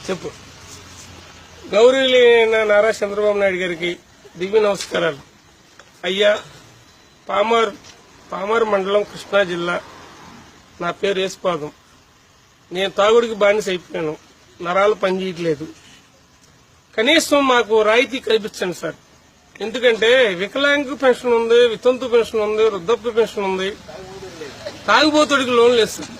చెప్పు. గౌరీ నారా చంద్రబాబు నాయుడు గారికి దివ్య నమస్కారాలు. అయ్యా, పామర్ మండలం, కృష్ణా జిల్లా. నా పేరు యేసుపాదం. నేను తాగుడికి బానిస అయిపోయాను. నరాలు పనిచేయట్లేదు. కనీసం మాకు రాయితీ కల్పించండి సార్. ఎందుకంటే వికలాంగ పెన్షన్ ఉంది, వితంతు పెన్షన్ ఉంది, వృద్ధాప్య పెన్షన్ ఉంది. తాగుబోతుడికి లోన్ లేదు సార్.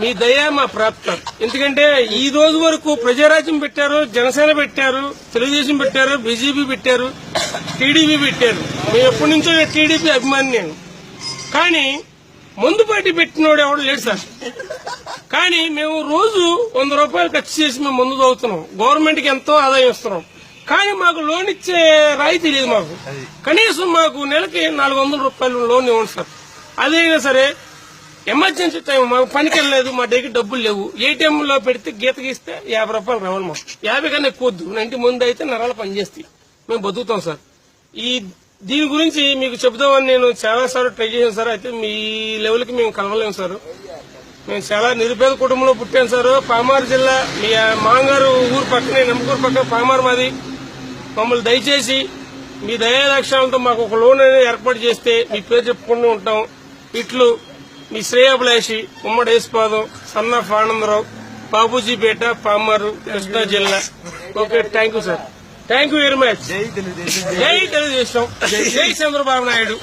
మీ దయ మా ప్రాప్తం. ఎందుకంటే ఈ రోజు వరకు ప్రజారాజ్యం పెట్టారు, జనసేన పెట్టారు, తెలుగుదేశం పెట్టారు, బీజేపీ పెట్టారు, టీడీపీ పెట్టారు. మేము ఎప్పటి నుంచో టీడీపీ అభిమాని నేను. కానీ ముందు పార్టీ పెట్టినోడు ఎవడు లేడు సార్. కానీ మేము రోజు 100 రూపాయలు ఖర్చు చేసి మేము ముందు చదువుతున్నాం. గవర్నమెంట్ కి ఎంతో ఆదాయం ఇస్తున్నాం. కానీ మాకు లోన్ ఇచ్చే రాయితీ లేదు. మాకు కనీసం మాకు నెలకి 400 రూపాయలు లోన్ ఇవ్వండి సార్. అదైనా సరే ఎమర్జెన్సీ టైం, మాకు పనికి వెళ్ళలేదు, మా దగ్గర డబ్బులు లేవు. ఏటీఎం లో పెడితే గీత గీస్తే 50 రూపాయలు రావాలి. మాకు 50 కన్నా ఎక్కువ వద్దు. 90 ముందు అయితే నరాలు పనిచేస్తాయి. మేము బతుకుతాం సార్. దీని గురించి మీకు చెబుదామని నేను చాలా సార్లు ట్రై చేశాను సార్. అయితే మీ లెవెల్ కి మేము కలవలేము సార్. మేము చాలా నిరుపేద కుటుంబంలో పుట్టాను సార్. పామారు జిల్లా, మీ మాంగారు ఊరు పక్కనే, నమ్మకూరు పక్కన పామారు మాది. మమ్మల్ని దయచేసి మీ దయాలక్ష్యాలతో మాకు ఒక లోన్ అనేది ఏర్పాటు చేస్తే మీ పేరు చెప్పుకుంటూ ఉంటాం. ఇట్లు మీ శ్రేయాభిలాషి, ఉమ్మడి యేసుపాదం, సన్నాఫ్ ఆనందరావు, బాబూజీపేట, పామారు, కృష్ణా జిల్లా. Okay, thank you sir. Thank you very much. జై తెలుగుదేశం, జై చంద్రబాబు నాయుడు.